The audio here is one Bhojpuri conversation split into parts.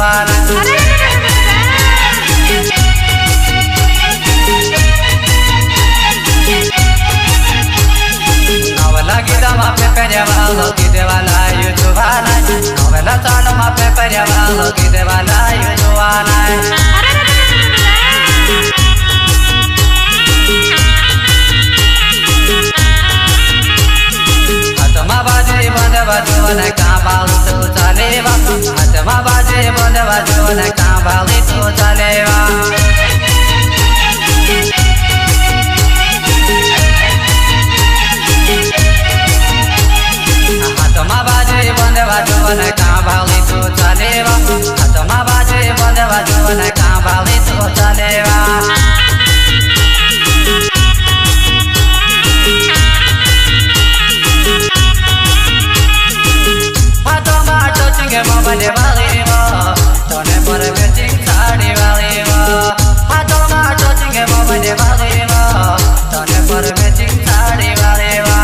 जुवाना नवला गीता मापे पर्यावालो गीते वाला यू जुवाना नवला चालो मापे पर्यावालो गीते वाला यू जुवाना बजवन कांबाली तो चलेवा हाथमा बाजे बंद बजवन कांबाली तो चलेवा हाथमा बाजे बंद बजवन कांबाली तो चलेवा हाथमा बाजे बंद बजवन कांबाली तो चलेवा मोबाइल वाले वो तोने पर मैचिंग साड़ी वाले वो हाथों में टचिंग मोबाइल वाले वो तोने पर मैचिंग साड़ी वाले वो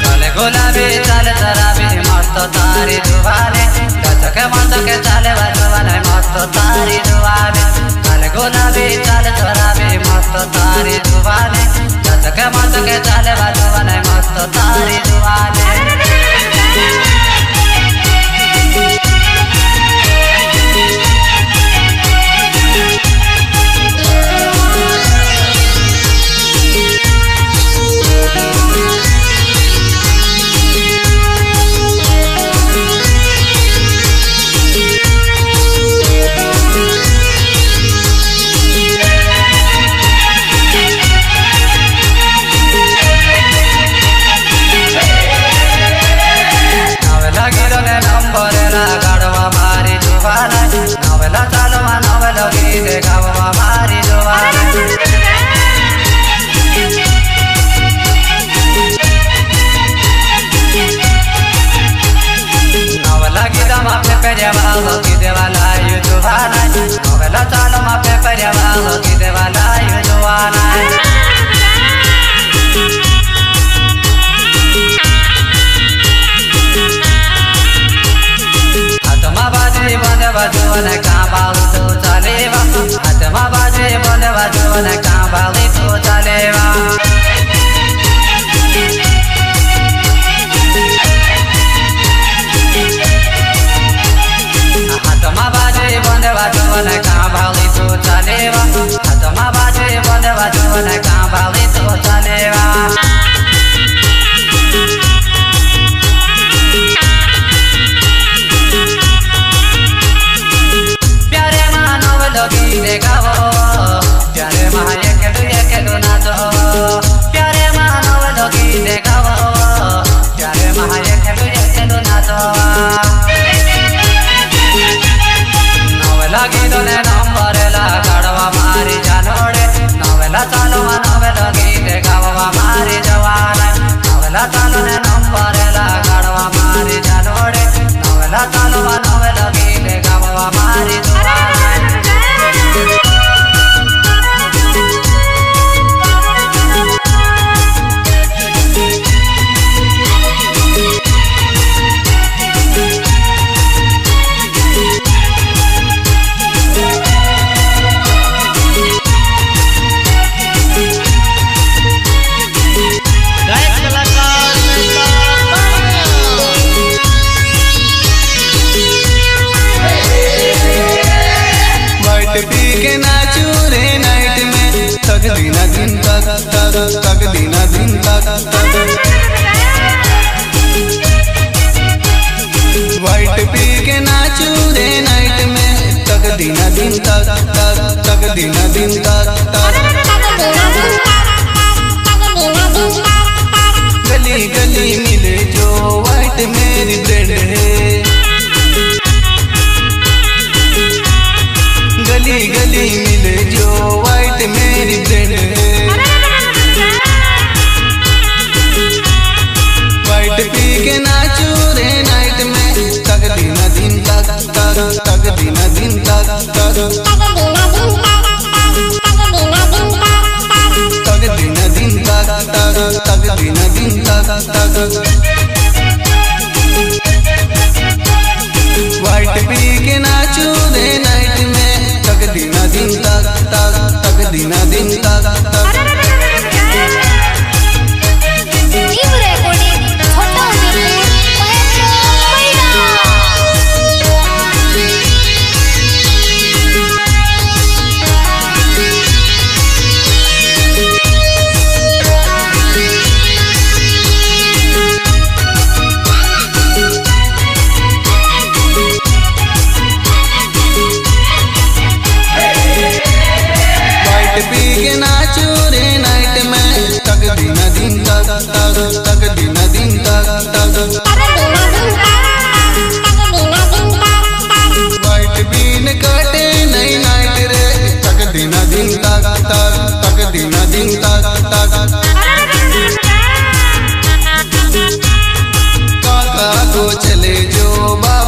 काले गुलाबी चाले शराबी मस्त तारी दुआरे गचके मचके चाले बजवाने मस्त तारी दुआरे काले गुलाबी चाले शराबी मस्त तारी दुआरे गचके मचके चाले बजवाने मस्त तारी दुआरे नवला चालो नवला गीते गावा मारी जुवाना नवला गीता मापे पर्यावालो गीते वाला यू जुवाना नवला चालो मापे पर्यावालो गीते वाला यू जुवाना बजवन कांबाली तो चलेवा हाथमा बाजे बंद बजवन कांबाली तो चलेवा हाथमा बाजे बंद बजवन कांबाली तो चलेवा हाथमा बाजे बंद बजवन कांबाली तो चलेवा गीते गावो प्यारे माँ एकेडू नाचो प्यारे मानव गीते गावो प्यारे माँ एकेडू नाचो नवला गीतो ने नंबर ला गाड़वा मारी जानोड़े नवला चालो नवला गीते गावा मारी जवाना नवला चालो ने नंबर ला गाड़वा मारी जानोड़े नवला चालो नवला गीते गावा मारी जवाना दीना दिन तक दीना दिन तक वाइट पी के नाचू रे नाइट में तक दीना दिन तक दीना दिन गली गली मिले जो वाइट मेरी ब्रेड है गली गली मिले जो वाइट मेरी ब्रेड है वाइट पी के नाचू रे नाइट में तक दीना दिन तक दीना दिन तक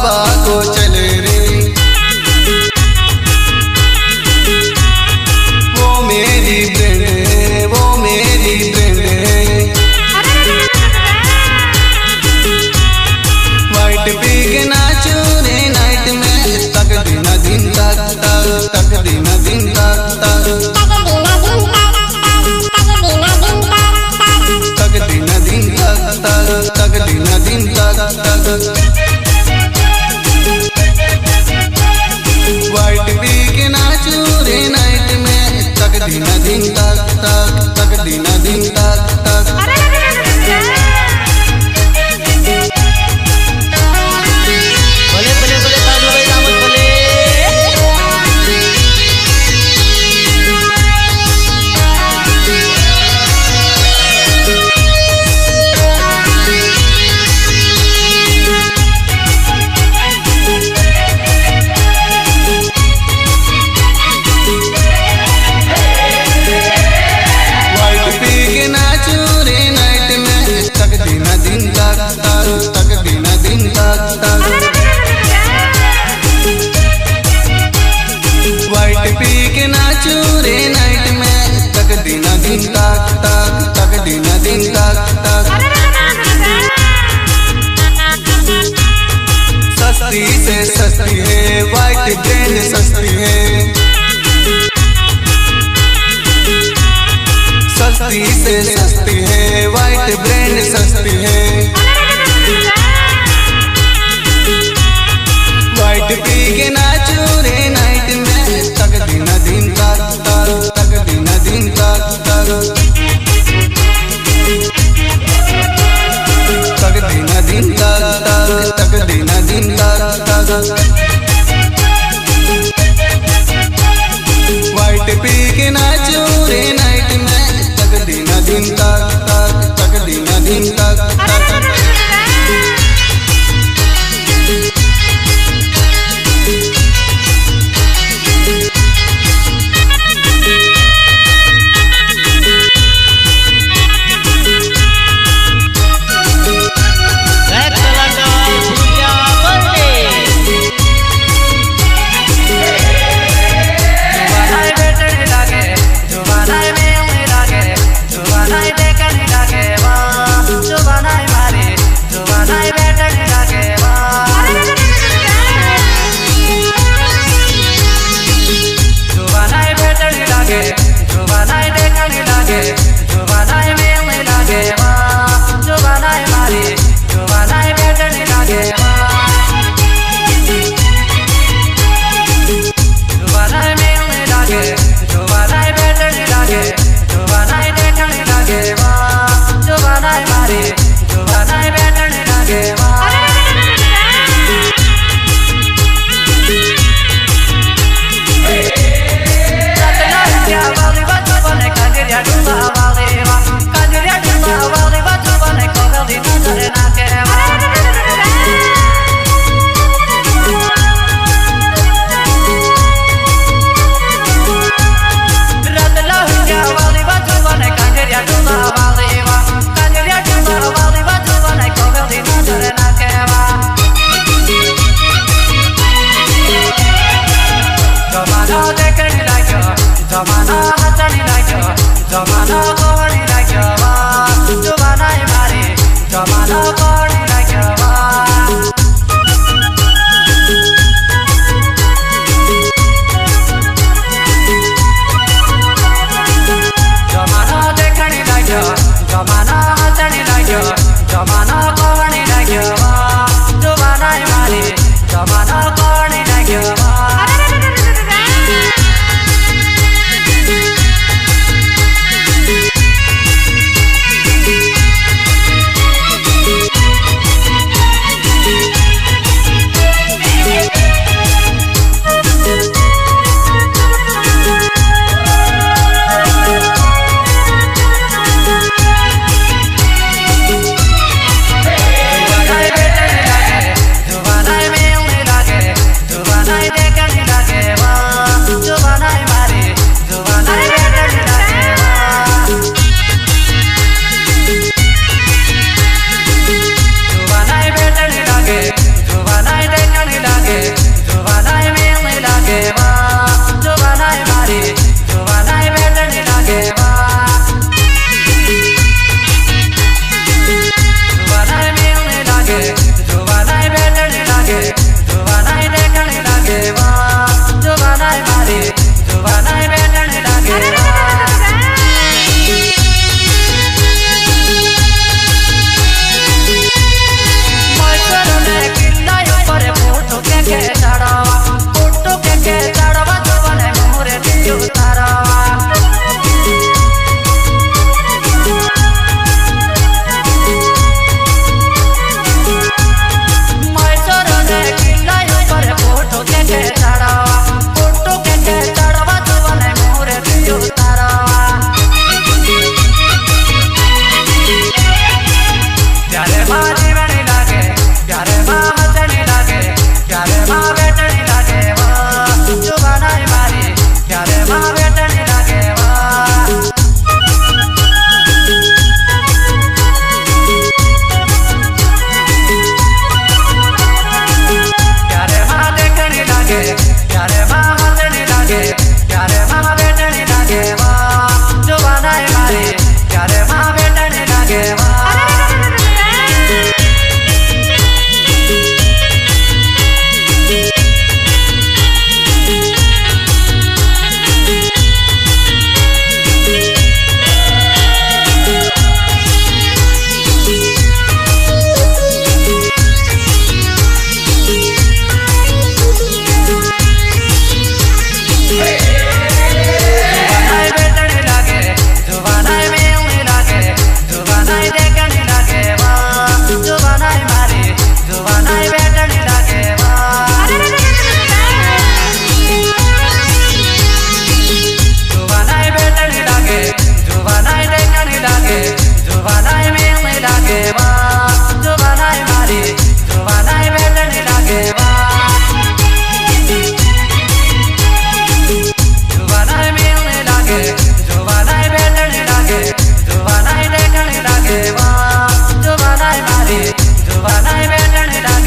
बाबा को चले रे। वो मेरी फ्रेंड है, वो मेरी फ्रेंड है। वाइट पी के नाचू रे नाइट में, तक दिन दिन तक तक, तक दिन दिन तक तक, तक दिन दिन तक तक, तक दिन दिन तक तक। वाइट पी के नाचू रे नाइट में, तक दिन दिन तक तक, तक दिन दिन तक तक। बोले बोले बोले ताज भाई दामन बोले। वाइट पी के नाचू रे नाइट में, तक दिन दिन तक तक, तक दिन दिन तक तक। वाइट पी के नाचू रे नाइट में, तक दिन दिन तक तक, तक दिन दिन तक तक। सस्ती से सस्ती है वाइट ब्रांड, सस्ती है। सस्ती से सस्ती है वाइट ब्रांड, सस्ती है। वाइट पी के नाचू रे नाइट में, तक दिन दिन तक तक, तक दिन दिन तक तक, तक दिन दिन तक तक, तक दिन दिन तक तक। वाइट पी के नाचू रे नाइट में, तक दिन दिन तक तक, तक दिन दिन तक तक। बैक कलाकार भूलिया बोले। जुबानाई बेचने लगे, जुबानाई में उड़ने लगे, जुबानाई देखने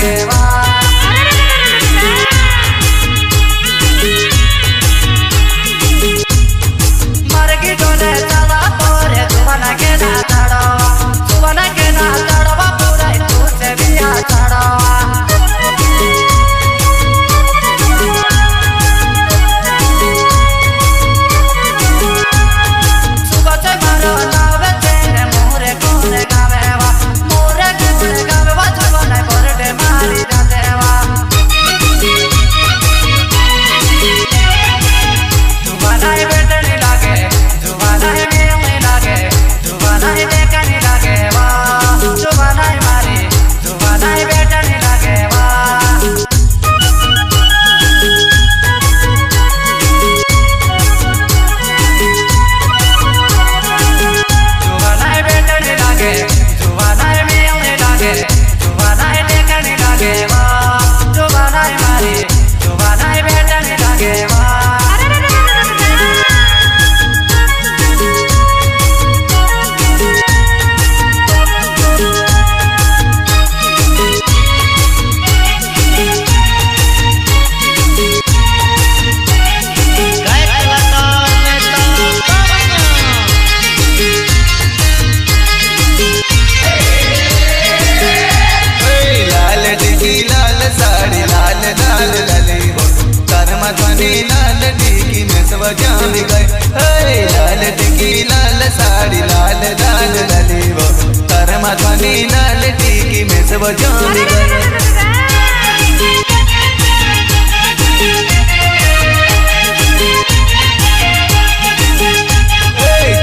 लागे वा मरगी डोले चला तोरे जुबाना के ना चढ़वा जुबाना के ना चढ़वा पूरा तू से बिया चढ़वा सुबह से मारो नावे तेरे मोरे कोने गावेवा मोरे कोने गावेवा जुबाना बरडे मारी जातेवा जुबाना बेटनी लागे जुबाना मेवनी लागे जुबाना देखनी लागे वा जुबाना मारी जुबाना बेटनी लागे वा जुबाना बेटनी लागे जुबाना मेवनी लागे जुबाना देखनी लागे वा जुबाना मारी जुबाना बेटनी लागे वा गायक कलाकार नेता लाल टिकी लाल साड़ी लाल लाल लली वो कर्मा ध्वनि लाल टिकी में सब जान गए लाल टिकी लाल साड़ी लाल लाल लली वो कर्मा ध्वनि लाल टिकी में सब जान गए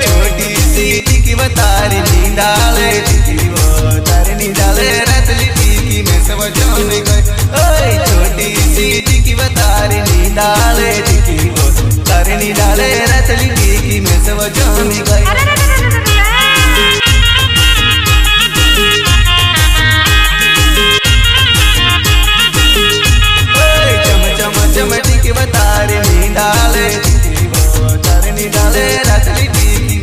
छोटी सी टिकी बतारी नींदाले टिकी वो तारी नींदाले रतली टिकी में सब जान गए छोटी सी टिकी बतारी नींदाले